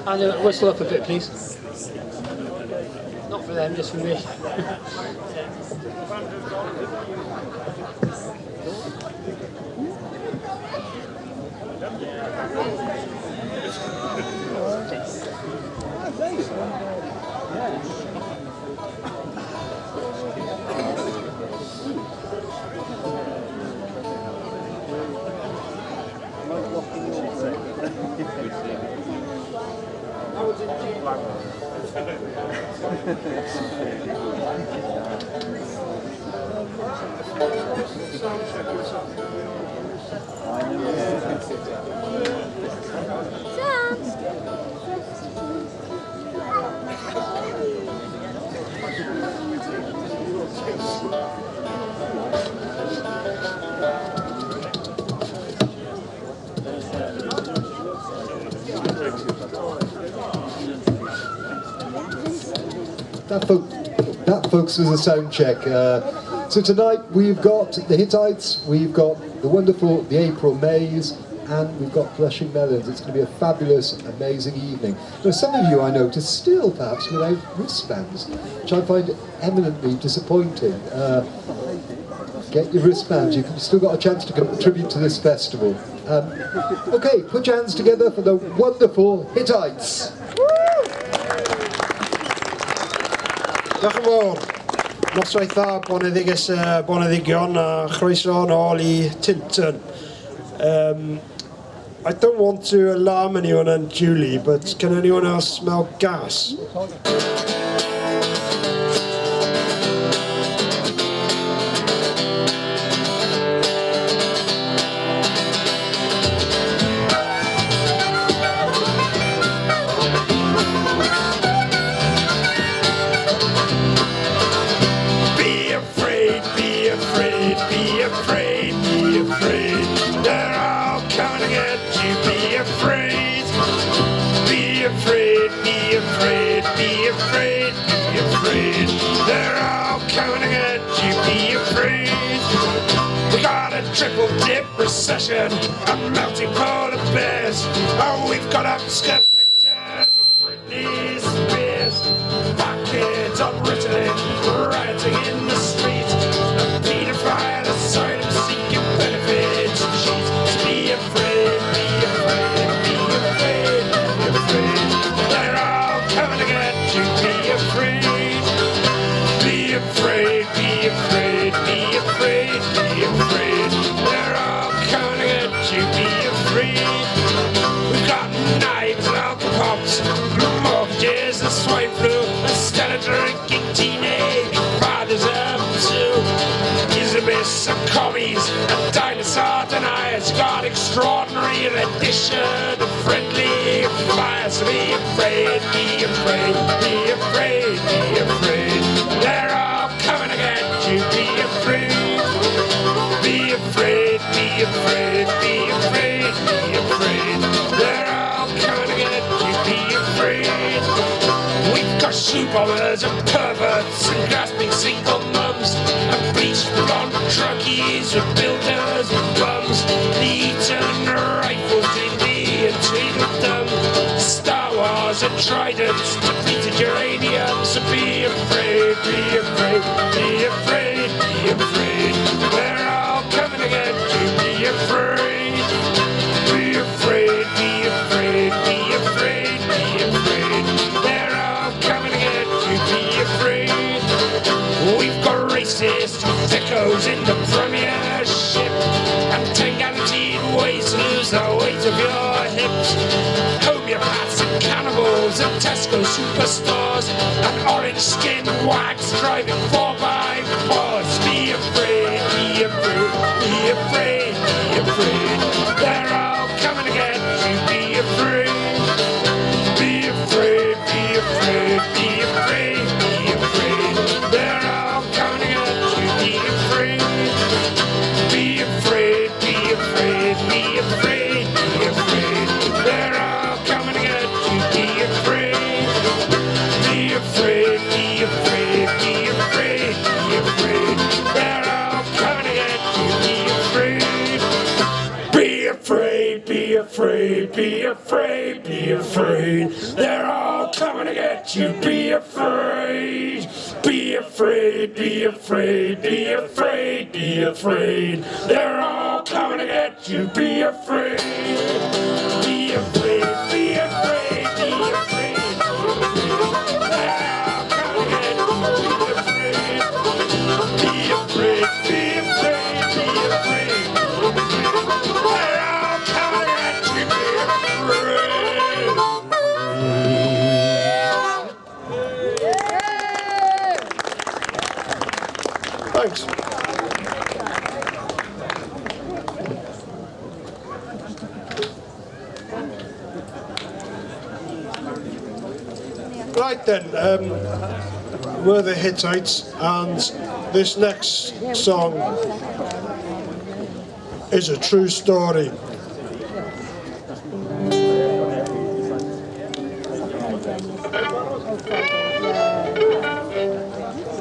And whistle up a bit, please. Not for them, just for me. That, folks, was a sound check. So tonight we've got the Hittites, we've got the wonderful the April Mays, and we've got Blushing Melons. It's going to be a fabulous, amazing evening. Now, some of you I noticed still perhaps without wristbands, which I find eminently disappointing. Get your wristbands, you've still got a chance to contribute to this festival. Okay, put your hands together for the wonderful Hittites. Diolch yn fawr. Noswaith dda, boneddigion a chroeso nôl I Tinton. I don't want to alarm anyone unduly, but can anyone else smell gas? Triple dip recession, a melting polar bears. Oh, we've got upskirt pictures of Britney Spears. Pockets on Ritalin, rioting in the street. A paedophile asylum seeking benefits. She's to be afraid, be afraid, be afraid, be afraid. They're all coming to get you. Be afraid, be afraid, be afraid, be afraid, be afraid. We've got knives and alcopops, mortgages and swine flu, and Stella drinking teenage fathers up to Isabis and commies and dinosaur deniers. Got extraordinary rendition of friendly fire. So be afraid, be afraid, be afraid, be afraid. They're all coming to get you. Be afraid, be afraid, be afraid, be afraid, be afraid. They're all coming to get you. Be afraid. We've got shoe bombers and perverts and grasping single mums and bleached blonde truckies with builders and bums. The Eton rifles in the Tweedledum. Star Wars and tridents, depleted uranium. So be afraid, be afraid, be afraid, be afraid. They're all coming to get you. Be afraid, be afraid, be afraid, be afraid, be afraid. They're all coming to get you. Be afraid. We've got racist echoes in the premiership and 10 guaranteed ways to lose the weight of your hips. Homeopaths and cannibals and Tesco superstores and orange-skinned wags driving 4x4s. Be afraid, be afraid, be afraid, be afraid. They're all coming to get you. Be afraid, be afraid, be afraid, be afraid, be afraid. They're all coming to get you. Be afraid, be afraid, be afraid, be afraid, be afraid. They're all coming to get you. Be afraid, be afraid, be afraid, be afraid. afraid, be afraid, be afraid. They're all coming to get you. Be afraid, be afraid, be afraid, be afraid, be afraid. They're all coming to get you. Be afraid, be afraid, be afraid, be afraid. They're all coming to get you. Be afraid, be afraid, be afraid. They're all coming to get you. Be afraid. Thanks. Right then, we're the Hittites, and this next song is a true story.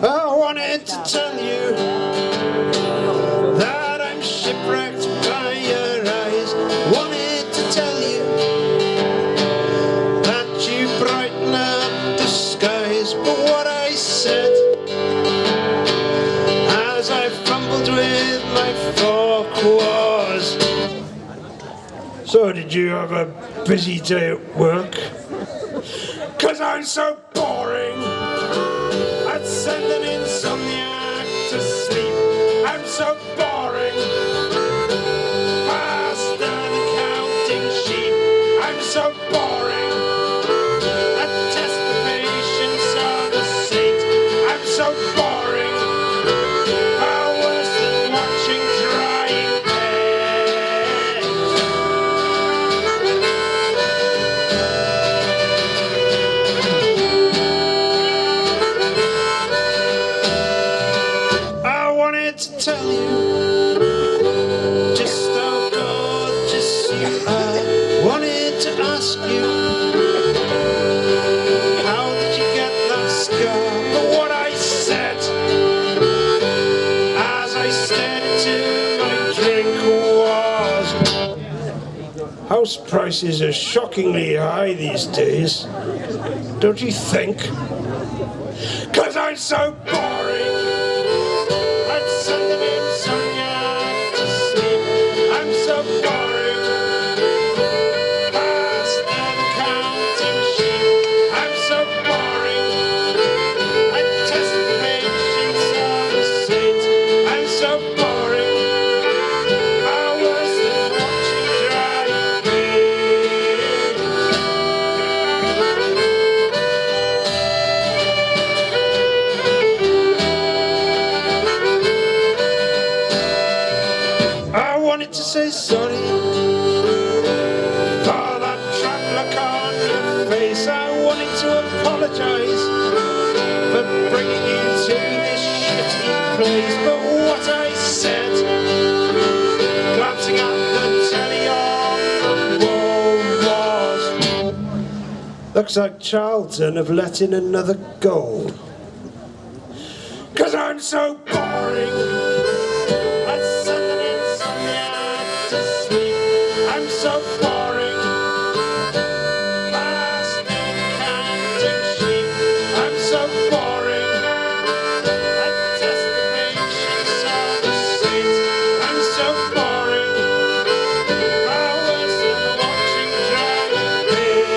I wanted to tell you that I'm shipwrecked by your eyes. Wanted to tell you that you brighten up the skies. But what I said as I fumbled with my fork was, so did you have a busy day at work? 'Cause I'm so boring, I'd send an insomniac to sleep. I'm so boring, faster than counting sheep. I'm so boring, I test the patience of a saint. I'm so boring, far worse than watching drying paint. I wanted to tell you just how gorgeous you are. Wanted to ask you, how did you get that scar? But what I said as I stared into my drink was, house prices are shockingly high these days, don't you think? 'Cause I'm so boring, I'd send an insomniac to sleep. I'm so boring, faster than counting sheep. I'm so boring, I test the patience of a saint. I'm so boring, far worse than watching drying paint. I wanted to say sorry for that track look on your face. I wanted to apologise for bringing you to this shitty place. But what I said, glancing at the telly on the wall, was, looks like Charlton have let in another goal. 'Cause I'm so boring, I'd send an insomniac to sleep. I'm so boring, faster than counting sheep. I'm so boring, I test the patience of a saint. I'm so boring, far worse than watching drying paint.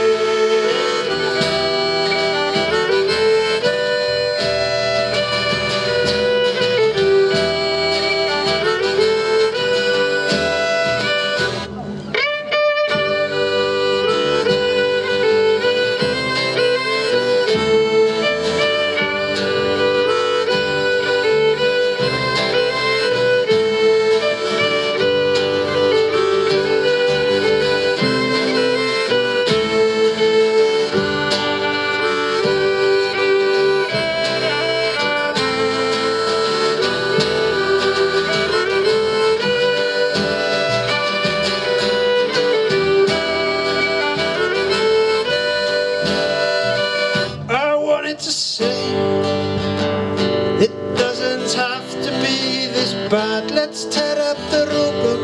bad, let's tear up the rule book,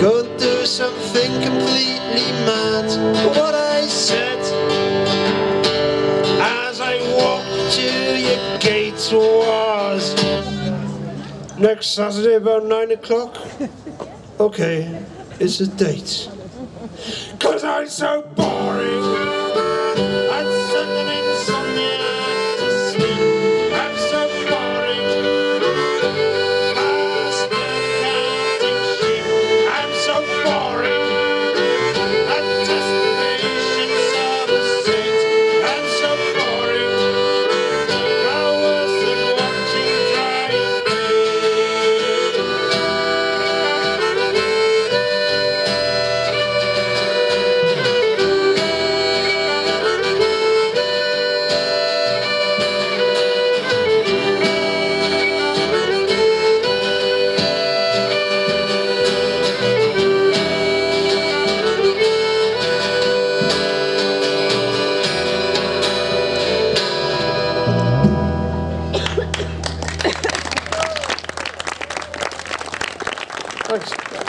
go do something going completely mad. What I said as I walked to your gate was, next Saturday about 9 o'clock. Okay, it's a date. 'Cause I'm so boring. I'd send an insomnia to sleep. I'm so boring. Faster counting sheep. I'm so boring. At destinations of a saint. I'm so boring. No worse than watching drying Thanks.